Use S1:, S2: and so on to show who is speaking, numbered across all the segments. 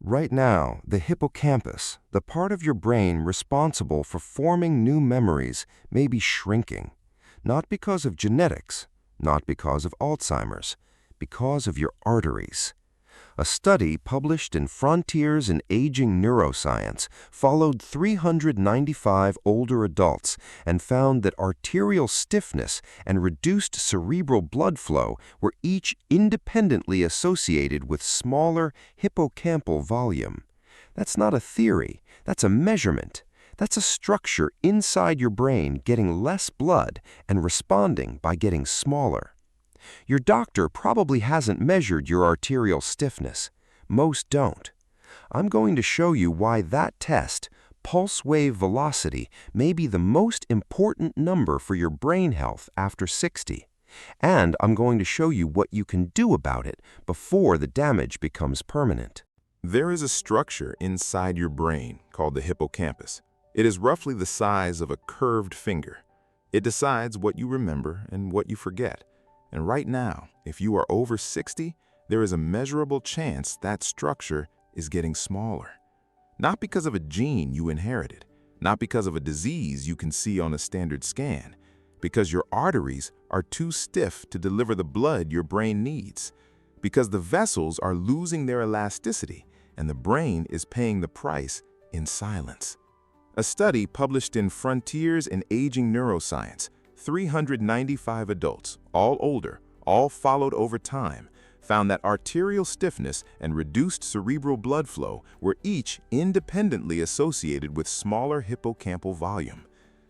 S1: Right now, the hippocampus, the part of your brain responsible for forming new memories, may be shrinking. Not because of genetics, not because of Alzheimer's, because of your arteries. A study published in Frontiers in Aging Neuroscience followed 395 older adults and found that arterial stiffness and reduced cerebral blood flow were each independently associated with smaller hippocampal volume. That's not a theory, that's a measurement. That's a structure inside your brain getting less blood and responding by getting smaller. Your doctor probably hasn't measured your arterial stiffness. Most don't. I'm going to show you why that test, pulse wave velocity, may be the most important number for your brain health after 60. And I'm going to show you what you can do about it before the damage becomes permanent.
S2: There is a structure inside your brain called the hippocampus. It is roughly the size of a curved finger. It decides what you remember and what you forget. And right now, if you are over 60, there is a measurable chance that structure is getting smaller. Not because of a gene you inherited, not because of a disease you can see on a standard scan, because your arteries are too stiff to deliver the blood your brain needs, because the vessels are losing their elasticity and the brain is paying the price in silence. A study published in Frontiers in Aging Neuroscience, 395 adults, all older, all followed over time, found that arterial stiffness and reduced cerebral blood flow were each independently associated with smaller hippocampal volume.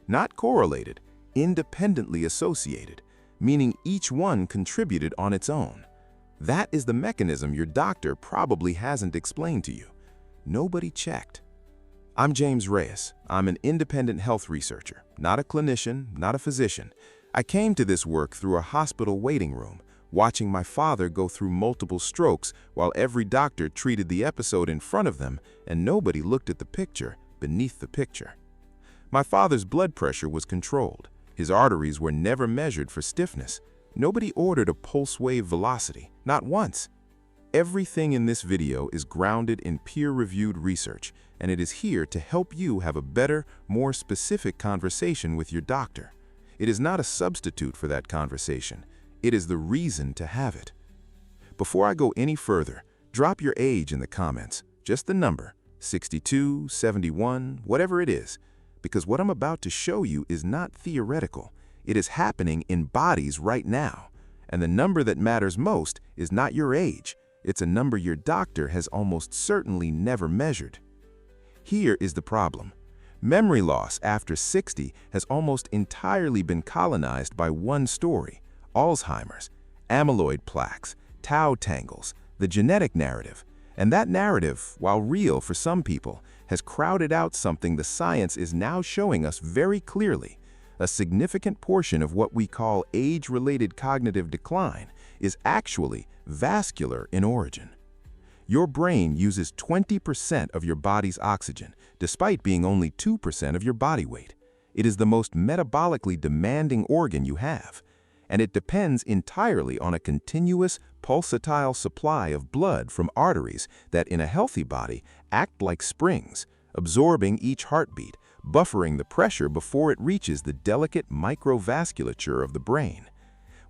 S2: Not correlated, independently associated, meaning each one contributed on its own. That is the mechanism your doctor probably hasn't explained to you. Nobody checked. I'm James Reyes. I'm an independent health researcher, not a clinician, not a physician. I came to this work through a hospital waiting room, watching my father go through multiple strokes while every doctor treated the episode in front of them and nobody looked at the picture beneath the picture. My father's blood pressure was controlled. His arteries were never measured for stiffness. Nobody ordered a pulse wave velocity, not once. Everything in this video is grounded in peer-reviewed research, and it is here to help you have a better, more specific conversation with your doctor. It is not a substitute for that conversation. It is the reason to have it. Before I go any further, drop your age in the comments, just the number, 62, 71, whatever it is, because what I'm about to show you is not theoretical. It is happening in bodies right now, and the number that matters most is not your age. It's a number your doctor has almost certainly never measured. Here is the problem. Memory loss after 60 has almost entirely been colonized by one story: Alzheimer's, amyloid plaques, tau tangles, the genetic narrative. And that narrative, while real for some people, has crowded out something the science is now showing us very clearly. A significant portion of what we call age-related cognitive decline is actually vascular in origin. Your brain uses 20% of your body's oxygen, despite being only 2% of your body weight. It is the most metabolically demanding organ you have, and it depends entirely on a continuous pulsatile supply of blood from arteries that, in a healthy body, act like springs, absorbing each heartbeat, buffering the pressure before it reaches the delicate microvasculature of the brain.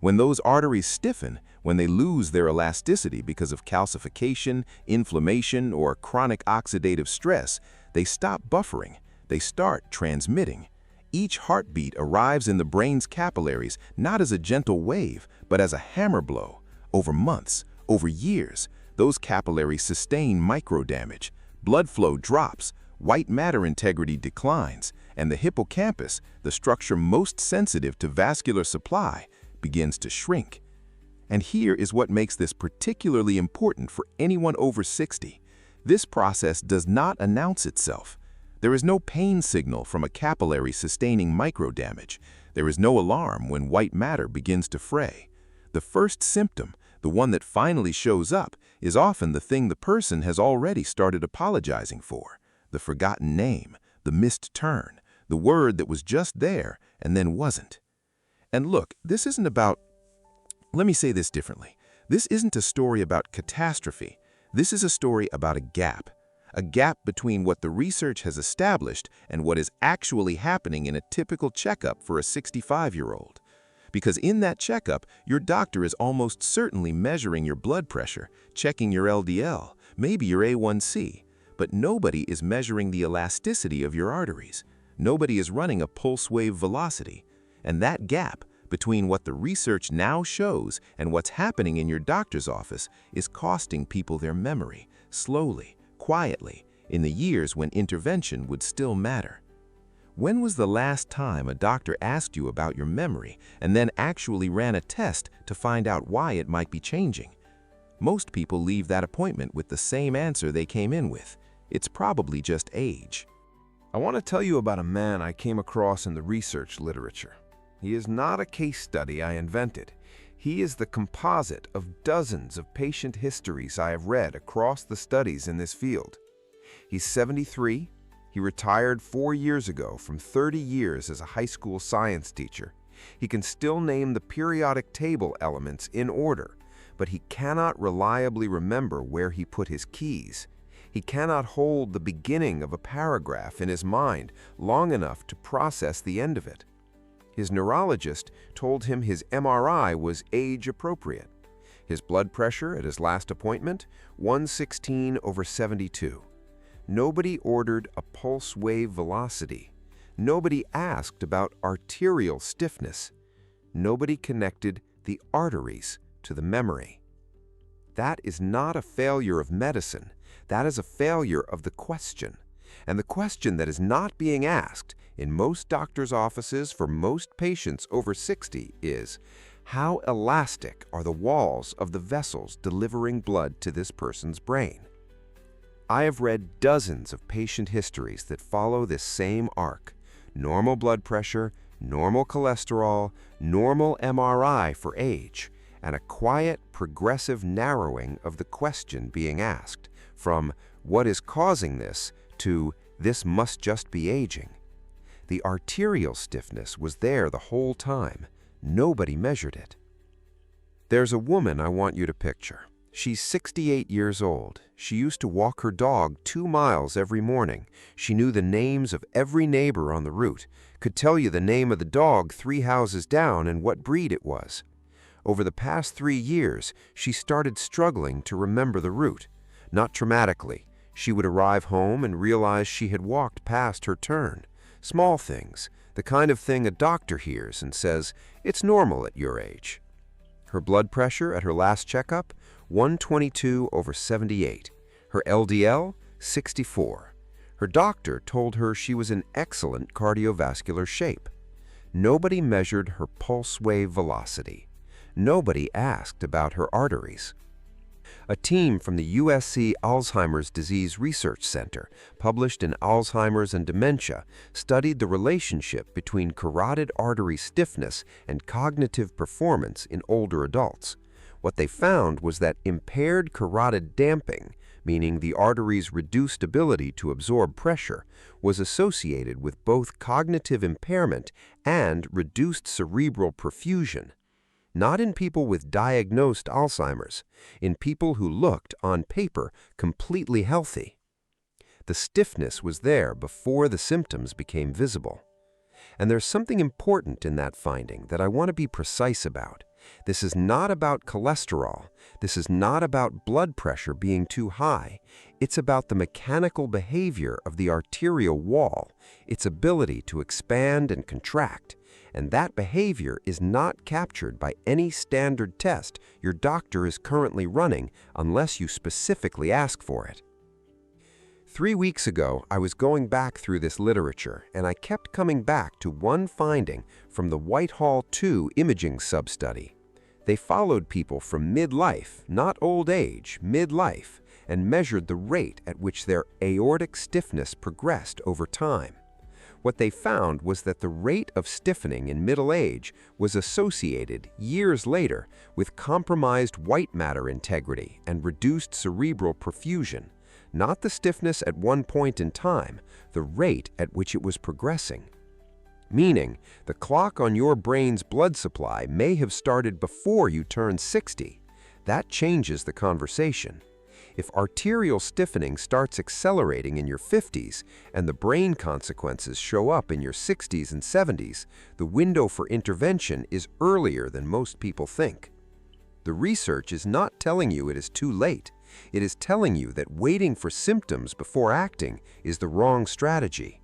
S2: When those arteries stiffen, when they lose their elasticity because of calcification, inflammation, or chronic oxidative stress, they stop buffering, they start transmitting. Each heartbeat arrives in the brain's capillaries not as a gentle wave, but as a hammer blow. Over months, over years, those capillaries sustain microdamage. Blood flow drops, white matter integrity declines, and the hippocampus, the structure most sensitive to vascular supply, begins to shrink. And here is what makes this particularly important for anyone over 60. This process does not announce itself. There is no pain signal from a capillary sustaining microdamage. There is no alarm when white matter begins to fray. The first symptom, the one that finally shows up, is often the thing the person has already started apologizing for: the forgotten name, the missed turn, the word that was just there and then wasn't. And look, this isn't about, let me say this differently. This isn't a story about catastrophe. This is a story about a gap, a gap between what the research has established and what is actually happening in a typical checkup for a 65-year-old. Because in that checkup, your doctor is almost certainly measuring your blood pressure, checking your LDL, maybe your A1C, but nobody is measuring the elasticity of your arteries. Nobody is running a pulse wave velocity. And that gap between what the research now shows and what's happening in your doctor's office is costing people their memory, slowly, quietly, in the years when intervention would still matter. When was the last time a doctor asked you about your memory and then actually ran a test to find out why it might be changing? Most people leave that appointment with the same answer they came in with. It's probably just age.
S1: I want to tell you about a man I came across in the research literature. He is not a case study I invented. He is the composite of dozens of patient histories I have read across the studies in this field. He's 73. He retired 4 years ago from 30 years as a high school science teacher. He can still name the periodic table elements in order, but he cannot reliably remember where he put his keys. He cannot hold the beginning of a paragraph in his mind long enough to process the end of it. His neurologist told him his MRI was age-appropriate. His blood pressure at his last appointment, 116/72. Nobody ordered a pulse wave velocity. Nobody asked about arterial stiffness. Nobody connected the arteries to the memory. That is not a failure of medicine. That is a failure of the question. And the question that is not being asked in most doctors' offices for most patients over 60 is, how elastic are the walls of the vessels delivering blood to this person's brain? I have read dozens of patient histories that follow this same arc: normal blood pressure, normal cholesterol, normal MRI for age, and a quiet, progressive narrowing of the question being asked, from "what is causing this" to "this must just be aging." The arterial stiffness was there the whole time. Nobody measured it. There's a woman I want you to picture. She's 68 years old. She used to walk her dog 2 miles every morning. She knew the names of every neighbor on the route, could tell you the name of the dog 3 houses down and what breed it was. Over the past 3 years, she started struggling to remember the route. Not traumatically. She would arrive home and realize she had walked past her turn. Small things, the kind of thing a doctor hears and says, "It's normal at your age." Her blood pressure at her last checkup, 122/78. Her LDL, 64. Her doctor told her she was in excellent cardiovascular shape. Nobody measured her pulse wave velocity. Nobody asked about her arteries. A team from the USC Alzheimer's Disease Research Center, published in Alzheimer's and Dementia, studied the relationship between carotid artery stiffness and cognitive performance in older adults. What they found was that impaired carotid damping, meaning the artery's reduced ability to absorb pressure, was associated with both cognitive impairment and reduced cerebral perfusion. Not in people with diagnosed Alzheimer's, in people who looked, on paper, completely healthy. The stiffness was there before the symptoms became visible. And there's something important in that finding that I want to be precise about. This is not about cholesterol. This is not about blood pressure being too high. It's about the mechanical behavior of the arterial wall, its ability to expand and contract. And that behavior is not captured by any standard test your doctor is currently running unless you specifically ask for it. 3 weeks ago, I was going back through this literature, and I kept coming back to one finding from the Whitehall 2 imaging sub-study. They followed people from midlife, not old age, midlife, and measured the rate at which their aortic stiffness progressed over time. What they found was that the rate of stiffening in middle age was associated, years later, with compromised white matter integrity and reduced cerebral perfusion, not the stiffness at one point in time, the rate at which it was progressing. Meaning, the clock on your brain's blood supply may have started before you turned 60. That changes the conversation. If arterial stiffening starts accelerating in your 50s and the brain consequences show up in your 60s and 70s, the window for intervention is earlier than most people think. The research is not telling you it is too late. It is telling you that waiting for symptoms before acting is the wrong strategy.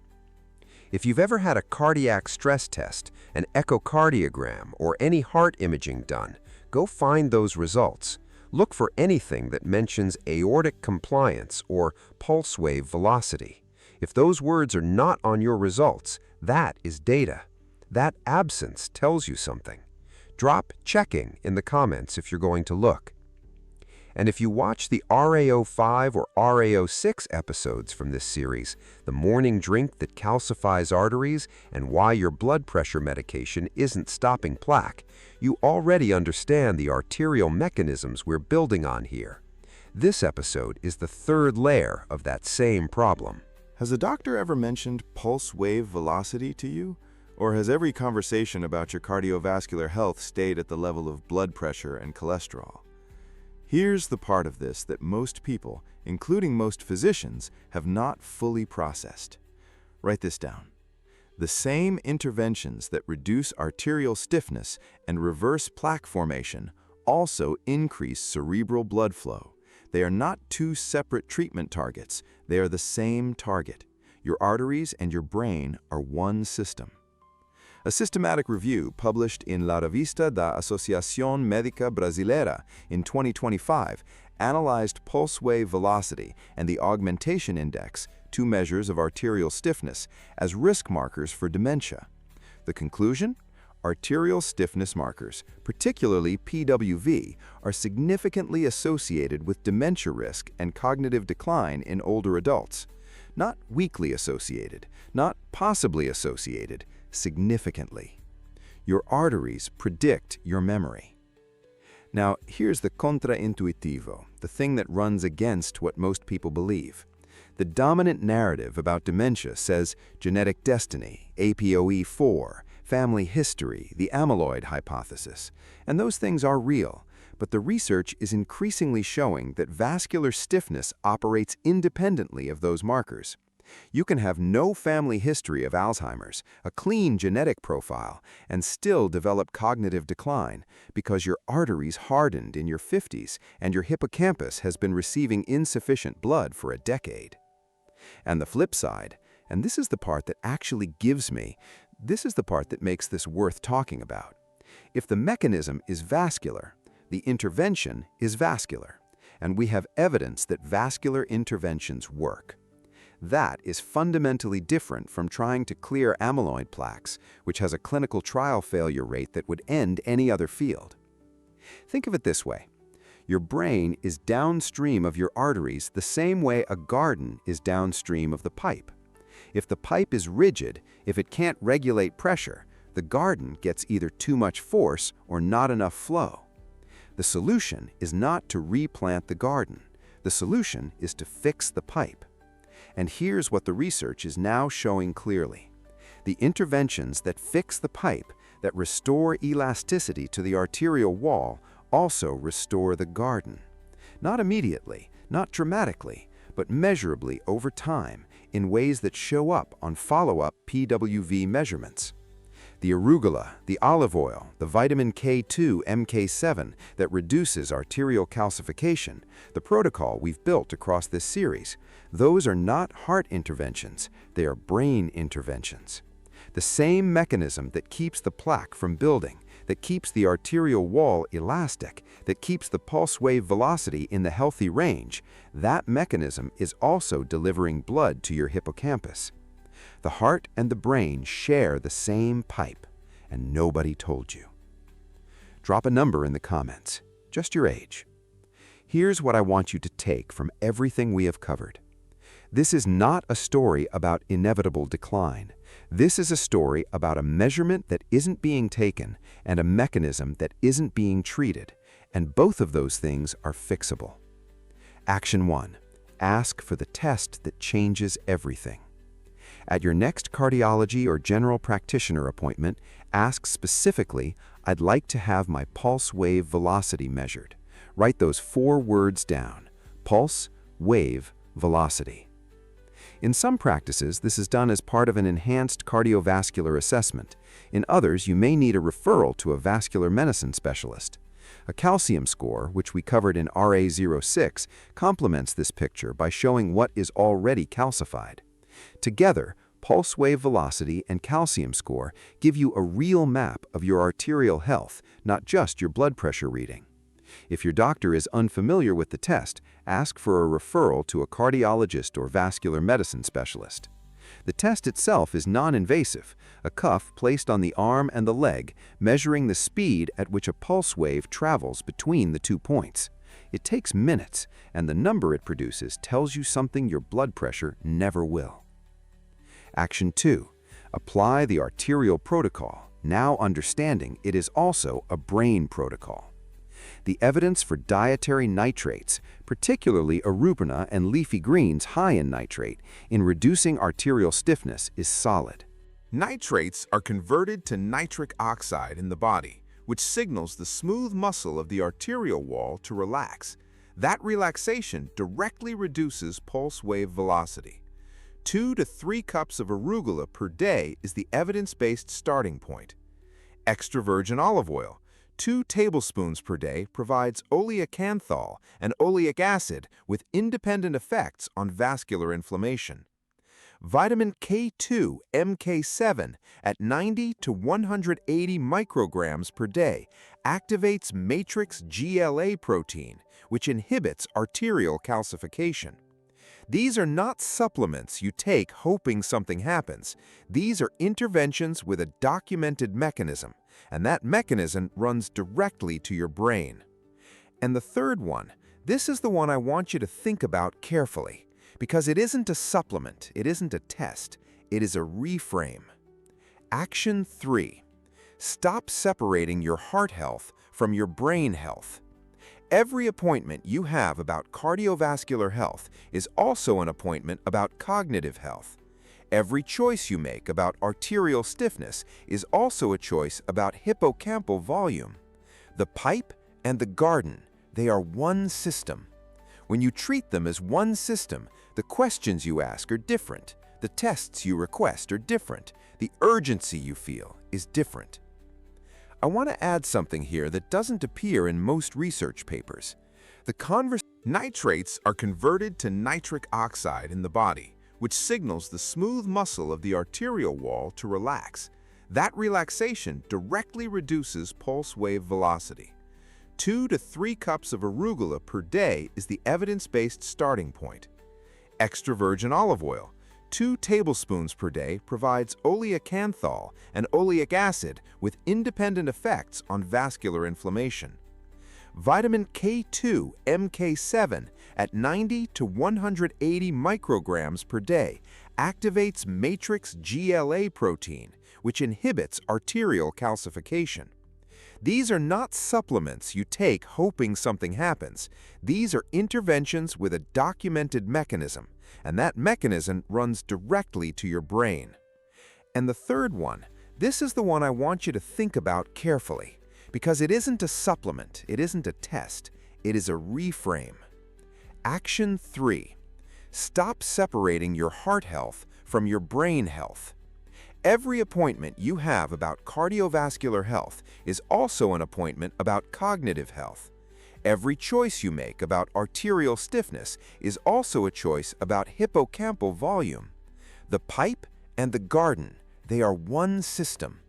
S1: If you've ever had a cardiac stress test, an echocardiogram, or any heart imaging done, go find those results. Look for anything that mentions aortic compliance or pulse wave velocity. If those words are not on your results, that is data. That absence tells you something. Drop checking in the comments if you're going to look. And if you watch the RAO5 or RAO6 episodes from this series, the morning drink that calcifies arteries and why your blood pressure medication isn't stopping plaque, you already understand the arterial mechanisms we're building on here. This episode is the third layer of that same problem.
S2: Has a doctor ever mentioned pulse wave velocity to you? Or has every conversation about your cardiovascular health stayed at the level of blood pressure and cholesterol? Here's the part of this that most people, including most physicians, have not fully processed. Write this down. The same interventions that reduce arterial stiffness and reverse plaque formation also increase cerebral blood flow. They are not two separate treatment targets. They are the same target. Your arteries and your brain are one system. A systematic review published in La Revista da Asociación Médica Brasileira in 2025 analyzed pulse wave velocity and the augmentation index, two measures of arterial stiffness, as risk markers for dementia. The conclusion? Arterial stiffness markers, particularly PWV, are significantly associated with dementia risk and cognitive decline in older adults. Not weakly associated, not possibly associated, significantly. Your arteries predict your memory. Now, here's the contraintuitivo, the thing that runs against what most people believe. The dominant narrative about dementia says genetic destiny, APOE4, family history, the amyloid hypothesis. And those things are real, but the research is increasingly showing that vascular stiffness operates independently of those markers. You can have no family history of Alzheimer's, a clean genetic profile, and still develop cognitive decline because your arteries hardened in your 50s and your hippocampus has been receiving insufficient blood for a decade. And the flip side, and this is the part that actually this is the part that makes this worth talking about. If the mechanism is vascular, the intervention is vascular, and we have evidence that vascular interventions work. That is fundamentally different from trying to clear amyloid plaques, which has a clinical trial failure rate that would end any other field. Think of it this way. Your brain is downstream of your arteries the same way a garden is downstream of the pipe. If the pipe is rigid, if it can't regulate pressure, the garden gets either too much force or not enough flow. The solution is not to replant the garden. The solution is to fix the pipe. And here's what the research is now showing clearly. The interventions that fix the pipe, that restore elasticity to the arterial wall, also restore the garden. Not immediately, not dramatically, but measurably over time in ways that show up on follow-up PWV measurements. The arugula, the olive oil, the vitamin K2, MK7 that reduces arterial calcification, the protocol we've built across this series, those are not heart interventions, they are brain interventions. The same mechanism that keeps the plaque from building, that keeps the arterial wall elastic, that keeps the pulse wave velocity in the healthy range, that mechanism is also delivering blood to your hippocampus. The heart and the brain share the same pipe, and nobody told you. Drop a number in the comments, just your age. Here's what I want you to take from everything we have covered. This is not a story about inevitable decline. This is a story about a measurement that isn't being taken and a mechanism that isn't being treated, and both of those things are fixable. Action 1. Ask for the test that changes everything. At your next cardiology or general practitioner appointment, ask specifically, "I'd like to have my pulse wave velocity measured." Write those 4 words down.
S3: pulse, wave, velocity. In some practices, this is done as part of an enhanced cardiovascular assessment. In others, you may need a referral to a vascular medicine specialist. A calcium score, which we covered in RA06, complements this picture by showing what is already calcified. Together, pulse wave velocity and calcium score give you a real map of your arterial health, not just your blood pressure reading. If your doctor is unfamiliar with the test, ask for a referral to a cardiologist or vascular medicine specialist. The test itself is non-invasive, a cuff placed on the arm and the leg, measuring the speed at which a pulse wave travels between the 2 points. It takes minutes, and the number it produces tells you something your blood pressure never will. Action 2. Apply the arterial protocol, now understanding it is also a brain protocol. The evidence for dietary nitrates, particularly arupina and leafy greens high in nitrate, in reducing arterial stiffness is solid.
S2: Nitrates are converted to nitric oxide in the body, which signals the smooth muscle of the arterial wall to relax. That relaxation directly reduces pulse wave velocity. 2 to 3 cups of arugula per day is the evidence-based starting point. Extra virgin olive oil, 2 tablespoons per day, provides oleocanthal and oleic acid with independent effects on vascular inflammation. Vitamin K2 MK7 at 90 to 180 micrograms per day activates matrix GLA protein, which inhibits arterial calcification. These are not supplements you take hoping something happens. These are interventions with a documented mechanism, and that mechanism runs directly to your brain. And the third one, this is the one I want you to think about carefully, because it isn't a supplement, it isn't a test, it is a reframe. Action 3. Stop separating your heart health from your brain health. Every appointment you have about cardiovascular health is also an appointment about cognitive health. Every choice you make about arterial stiffness is also a choice about hippocampal volume. The pipe and the garden, they are one system. When you treat them as one system, the questions you ask are different, the tests you request are different, the urgency you feel is different. I want to add something here that doesn't appear in most research papers. Nitrates are converted to nitric oxide in the body, which signals the smooth muscle of the arterial wall to relax. That relaxation directly reduces pulse wave velocity. 2 to 3 cups of arugula per day is the evidence-based starting point. Extra virgin olive oil, 2 tablespoons per day, provides oleocanthal and oleic acid with independent effects on vascular inflammation. Vitamin K2 MK7 at 90 to 180 micrograms per day activates matrix GLA protein, which inhibits arterial calcification. These are not supplements you take hoping something happens. These are interventions with a documented mechanism, and that mechanism runs directly to your brain. And the third one, this is the one I want you to think about carefully, because it isn't a supplement, it isn't a test, it is a reframe. Action 3. Stop separating your heart health from your brain health. Every appointment you have about cardiovascular health is also an appointment about cognitive health. Every choice you make about arterial stiffness is also a choice about hippocampal volume. The pipe and the garden, they are one system.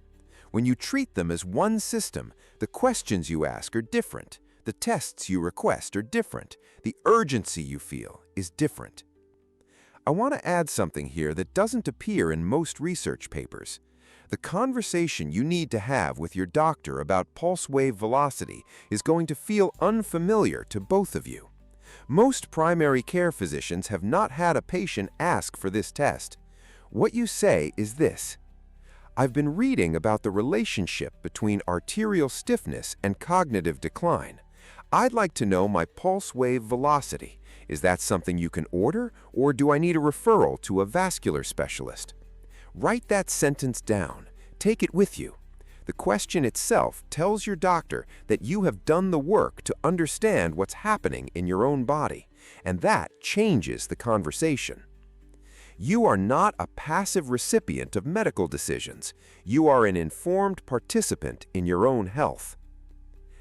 S2: When you treat them as one system, the questions you ask are different, the tests you request are different, the urgency you feel is different. I want to add something here that doesn't appear in most research papers. The conversation you need to have with your doctor about pulse wave velocity is going to feel unfamiliar to both of you. Most primary care physicians have not had a patient ask for this test. What you say is this: I've been reading about the relationship between arterial stiffness and cognitive decline. I'd like to know my pulse wave velocity. Is that something you can order, or do I need a referral to a vascular specialist? Write that sentence down. Take it with you. The question itself tells your doctor that you have done the work to understand what's happening in your own body,
S1: and that changes the conversation. You are not a passive recipient of medical decisions. You are an informed participant in your own health.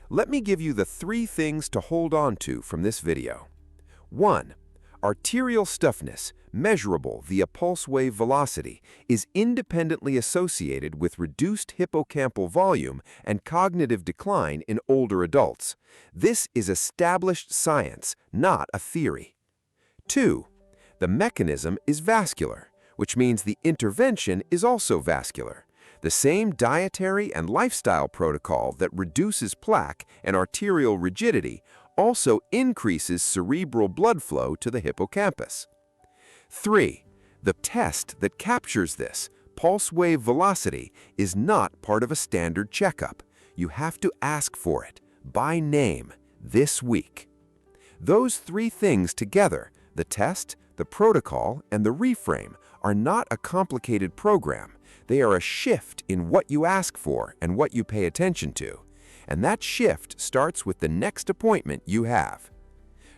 S1: Let me give you the 3 things to hold on to from this video. 1. Arterial stiffness, measurable via pulse wave velocity, is independently associated with reduced hippocampal volume and cognitive decline in older adults. This is established science, not a theory. 2. The mechanism is vascular, which means the intervention is also vascular. The same dietary and lifestyle protocol that reduces plaque and arterial rigidity also increases cerebral blood flow to the hippocampus. 3. The test that captures this, pulse wave velocity, is not part of a standard checkup. You have to ask for it, by name, this week. Those 3 things together, the test, the protocol, and the reframe, are not a complicated program. They are a shift in what you ask for and what you pay attention to. And that shift starts with the next appointment you have.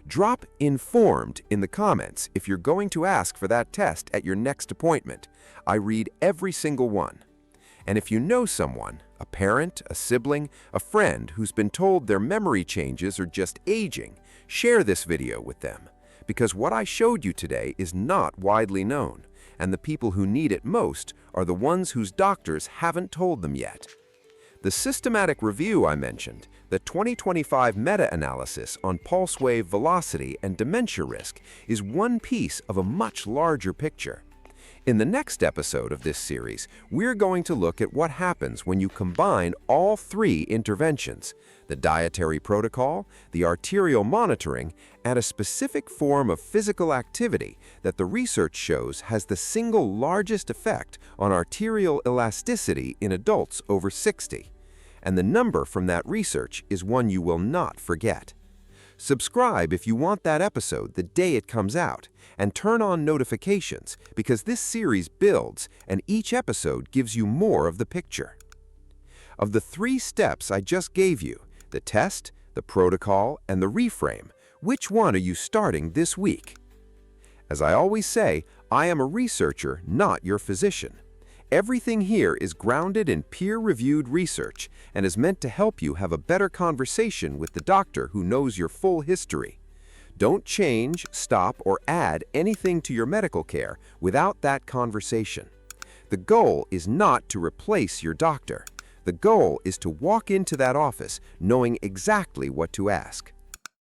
S1: Drop "informed" in the comments if you're going to ask for that test at your next appointment. I read every single one. And if you know someone, a parent, a sibling, a friend who's been told their memory changes are just aging, share this video with them. Because what I showed you today is not widely known, and the people who need it most are the ones whose doctors haven't told them yet. The systematic review I mentioned, the 2025 meta-analysis on pulse wave velocity and dementia risk, is one piece of a much larger picture. In the next episode of this series, we're going to look at what happens when you combine all 3 interventions: the dietary protocol, the arterial monitoring, and a specific form of physical activity that the research shows has the single largest effect on arterial elasticity in adults over 60. And the number from that research is one you will not forget. Subscribe if you want that episode the day it comes out, and turn on notifications because this series builds and each episode gives you more of the picture. Of the 3 steps I just gave you, the test, the protocol, and the reframe, which one are you starting this week? As I always say, I am a researcher, not your physician. Everything here is grounded in peer-reviewed research and is meant to help you have a better conversation with the doctor who knows your full history. Don't change, stop, or add anything to your medical care without that conversation. The goal is not to replace your doctor. The goal is to walk into that office knowing exactly what to ask.